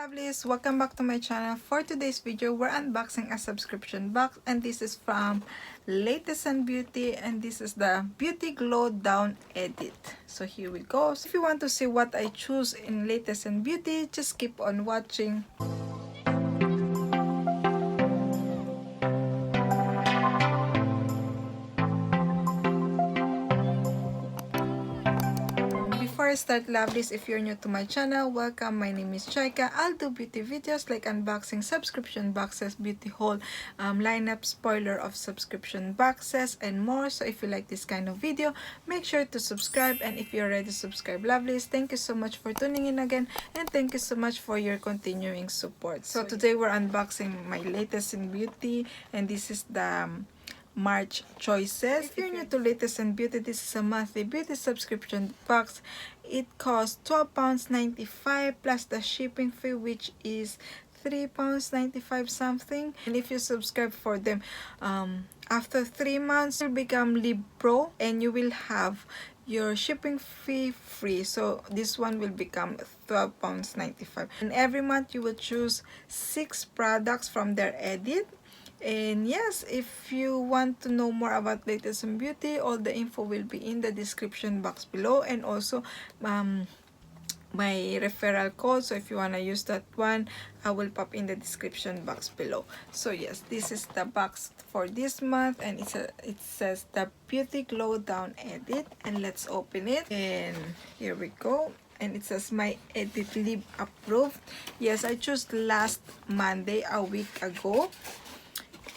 Lovelies, welcome back to my channel. For today's video, we're unboxing a subscription box, and this is from Latest and Beauty, and this is the Beauty Glow Down Edit. So here we go. So if you want to see what I choose in Latest and Beauty, just keep on watching. Before I start, lovelies, if you're new to my channel, welcome. My name is Jayca. I'll do beauty videos like unboxing subscription boxes, beauty haul, lineup, spoiler of subscription boxes, and more. So if you like this kind of video, make sure to subscribe. And if you're already subscribed, lovelies, thank you so much for tuning in again, and thank you so much for your continuing support. So today we're unboxing my latest in beauty, and this is the March choices. If you're new to Latest and Beauty, this is a monthly beauty subscription box. It costs £12.95 plus the shipping fee, which is £3.95 something. And if you subscribe for them after 3 months, you'll become Lib Pro and you will have your shipping fee free. So this one will become £12.95, and every month you will choose 6 products from their edit. And yes, if you want to know more about Latest and Beauty, all the info will be in the description box below, and also my referral code. So if you want to use that one, I will pop in the description box below. So yes, this is the box for this month, and it says the Beauty Glow Down Edit, and let's open it. And here we go. And it says my edit lib approved. Yes, I chose last Monday, a week ago.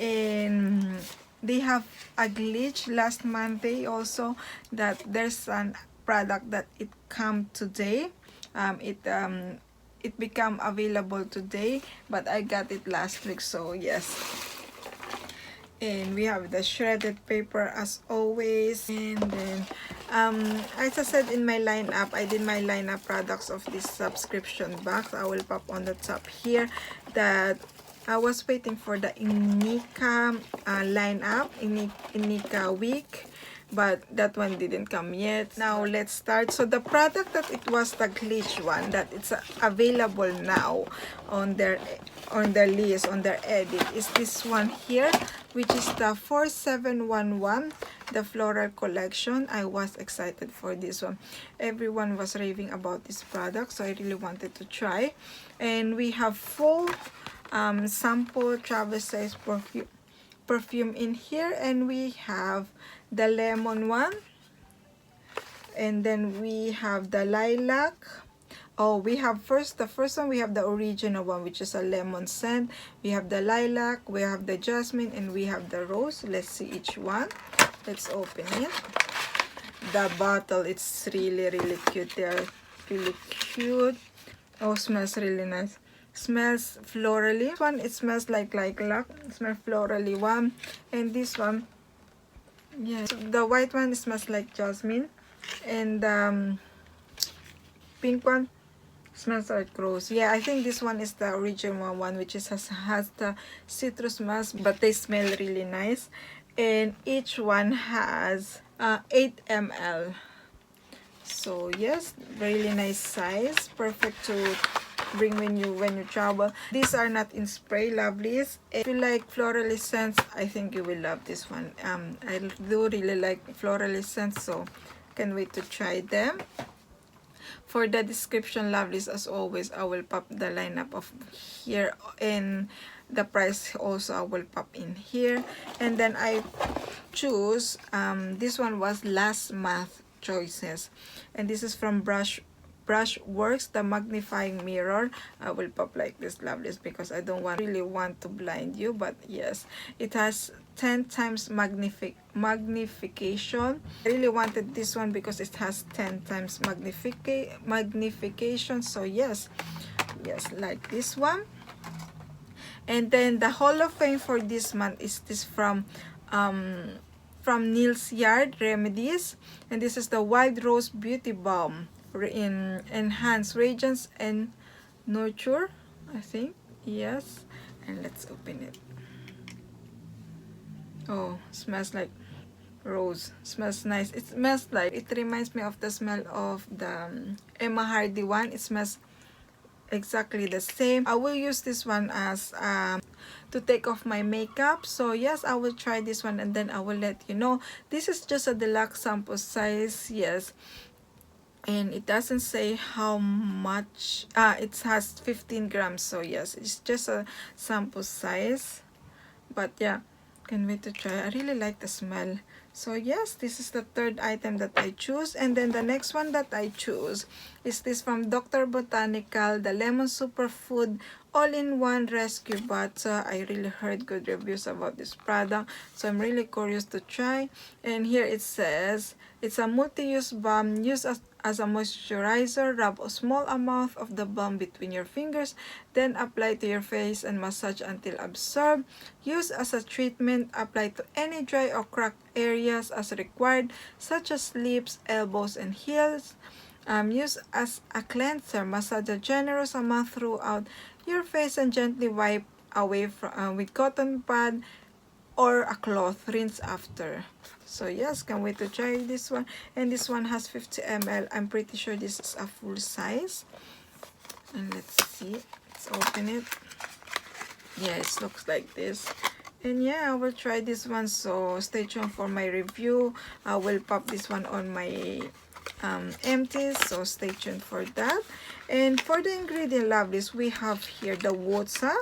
And they have a glitch last Monday also, that there's an product that it come today. It become available today, but I got it last week. So yes, and we have the shredded paper as always. And then as I said in my lineup, I did my lineup products of this subscription box. I will pop on the top here that I was waiting for the ENQUIRIES lineup, ENQUIRIES week, but that one didn't come yet. Now let's start. So the product that it was the glitch one, that it's available now on their list, on their edit, is this one here, which is the 4711, the floral collection. I was excited for this one. Everyone was raving about this product, so I really wanted to try. And we have full sample travel size perfume in here, and we have the lemon one, and then we have the lilac. Oh, we have the first one, we have the original one, which is a lemon scent. We have the lilac, we have the jasmine, and we have the rose. Let's see each one. Let's open it. The bottle, it's really cute. They're really cute. Oh, smells really nice. Smells florally. This one, it smells like lilac. It smells florally one. And this one, yeah, so the white one, it smells like jasmine. And pink one smells like rose. Yeah, I think this one is the original one, which is has the citrus mask, but they smell really nice. And each one has 8 ml. So yes, really nice size, perfect to bring when you travel. These are not in spray, lovelies. If you like floral scents, I think you will love this one. I do really like floral scents, so can't wait to try them. For the description, lovelies, as always, I will pop the lineup of here, and the price also I will pop in here. And then I choose this one was last month choices, and this is from Brushworks, the magnifying mirror. I will pop like this, lovelies, because I don't really want to blind you, but yes, it has 10 times magnification. I really wanted this one because it has 10 times magnification. So yes, like this one. And then the Hall of Fame for this month is this from Neil's Yard Remedies, and this is the Wild Rose Beauty Balm in Enhance Radiance and Nurture, I think. Yes, and let's open it. Oh, smells like rose. Smells nice. It smells like, it reminds me of the smell of the Emma Hardy one. It smells exactly the same. I will use this one as to take off my makeup. So yes, I will try this one and then I will let you know. This is just a deluxe sample size, yes, and it doesn't say how much. It has 15 grams, so yes, it's just a sample size. But yeah, can't wait to try. I really like the smell. So yes, this is the third item that I choose. And then the next one that I choose is this from Dr. Botanical, the Lemon Superfood All-in-One Rescue Butter. I really heard good reviews about this product, so I'm really curious to try. And here it says, it's a multi-use balm used as a moisturizer. Rub a small amount of the balm between your fingers, then apply to your face and massage until absorbed. Use as a treatment, apply to any dry or cracked areas as required, such as lips, elbows, and heels. Use as a cleanser, massage a generous amount throughout your face and gently wipe away with cotton pad or a cloth. Rinse after. So yes, can't wait to try this one. And this one has 50 ml. I'm pretty sure this is a full size. And let's see. Let's open it. Yeah, it looks like this. And yeah, I will try this one. So stay tuned for my review. I will pop this one on my empties. So stay tuned for that. And for the ingredient lovelies, we have here the water.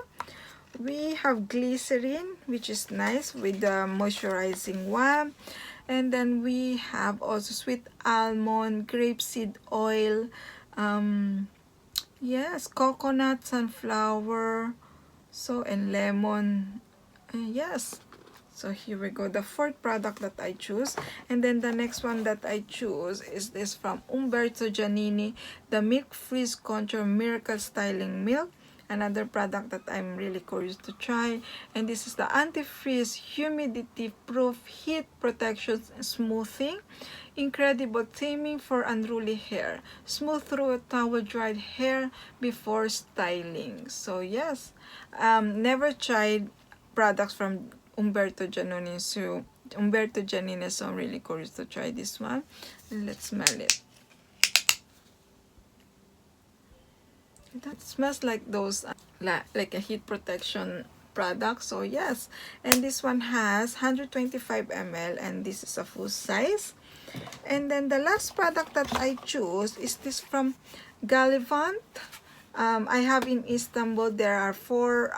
We have glycerin, which is nice, with the moisturizing one. And then we have also sweet almond, grapeseed oil, yes, coconut, sunflower, so, and lemon. Yes. So here we go, the fourth product that I choose. And then the next one that I choose is this from Umberto Giannini, the Milk Freeze Contour Miracle Styling Milk. Another product that I'm really curious to try. And this is the anti-freeze humidity proof heat protection smoothing. Incredible theming for unruly hair. Smooth through towel dried hair before styling. So yes, never tried products from Umberto Giannini, so I'm really curious to try this one. Let's smell it. That smells like those like a heat protection product. So yes, and this one has 125 ml and this is a full size. And then the last product that I choose is this from Gallivant. I have in Istanbul, there are 4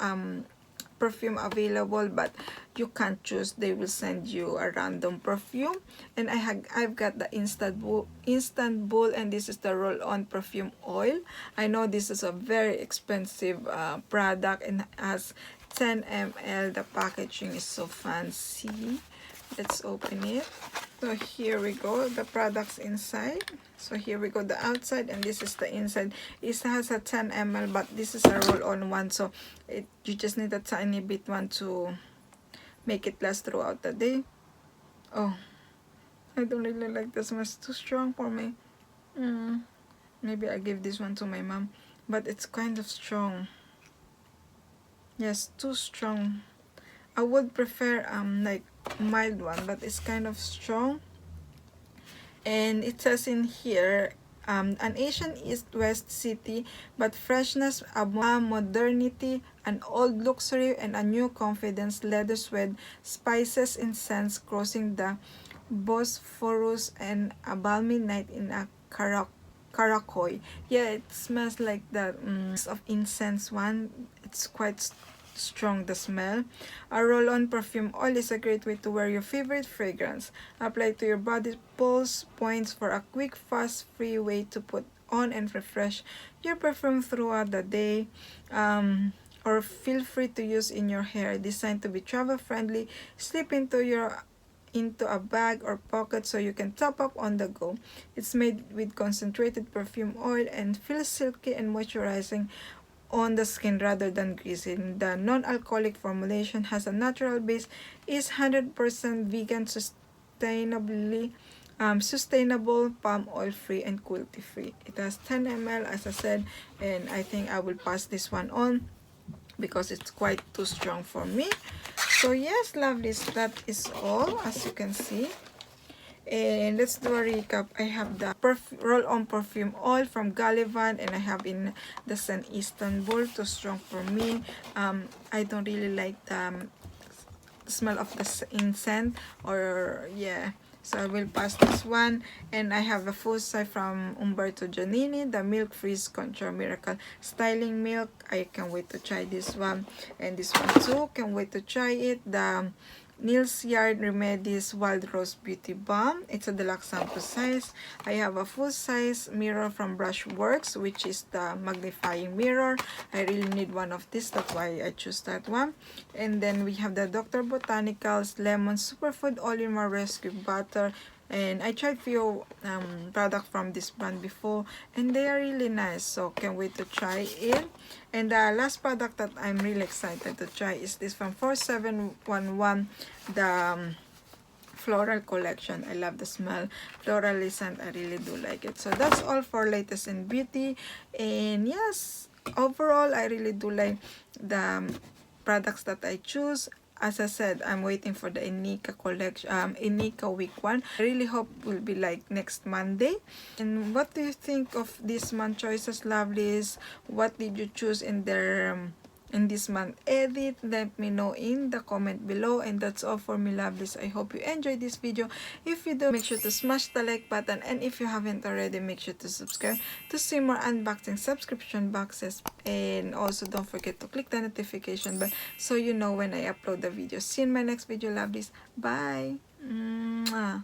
perfume available, but you can't choose. They will send you a random perfume. And I've got the Istanbul, and this is the roll-on perfume oil. I know this is a very expensive product and has 10 ml. The packaging is so fancy. Let's open it. So here we go, the products inside. So here we go, the outside, and this is the inside. It has a 10 ml, but this is a roll-on one, so you just need a tiny bit one to make it last throughout the day. Oh, I don't really like this one. It's too strong for me. Maybe I'll give this one to my mom, but it's kind of strong. Yes, too strong. I would prefer like mild one, but it's kind of strong. And it says in here, an Asian East-West city, but freshness, a modernity, an old luxury, and a new confidence. Leather suede, spices and scents crossing the Bosphorus, and a balmy night in a Karakoy. Yeah, it smells like the of incense one. It's quite strong, the smell. A roll-on perfume oil is a great way to wear your favorite fragrance. Apply to your body pulse points for a quick, fast, free way to put on and refresh your perfume throughout the day. Or feel free to use in your hair. Designed to be travel friendly, slip into a bag or pocket so you can top up on the go. It's made with concentrated perfume oil and feels silky and moisturizing on the skin rather than greasy. The non-alcoholic formulation has a natural base, is 100% vegan, sustainable, palm oil free, and cruelty free. It has 10 ml as I said, and I think I will pass this one on because it's quite too strong for me. So yes, lovelies, that is all as you can see. And let's do a recap. I have the roll-on perfume oil from Gullivan, and I have in the scent Istanbul, too strong for me. I don't really like the smell of the incense, or yeah, so I will pass this one. And I have a full size from Umberto Giannini, the Milk Freeze Contour Miracle Styling Milk. I can't wait to try this one, and this one too, can't wait to try it. The Nils Yard Remedies Wild Rose Beauty Balm. It's a deluxe sample size. I have a full size mirror from Brushworks, which is the magnifying mirror. I really need one of this, that's why I choose that one. And then we have the Dr. Botanicals Lemon Superfood All-in-One Rescue Butter. And I tried few products from this brand before, and they are really nice, so can't wait to try it. And the last product that I'm really excited to try is this from 4711, the floral collection. I love the smell, floral scent. I really do like it. So that's all for latest in beauty. And yes, overall I really do like the products that I choose. As I said, I'm waiting for the Enika collection, Enika week 1. I really hope will be like next Monday. And what do you think of this month choices, lovelies? What did you choose in their in this month edit? Let me know in the comment below. And that's all for me, lovelies. I hope you enjoyed this video. If you do, make sure to smash the like button, and if you haven't already, make sure to subscribe to see more unboxing subscription boxes. And also don't forget to click the notification bell so you know when I upload the video. See you in my next video, lovelies. Bye. Mwah.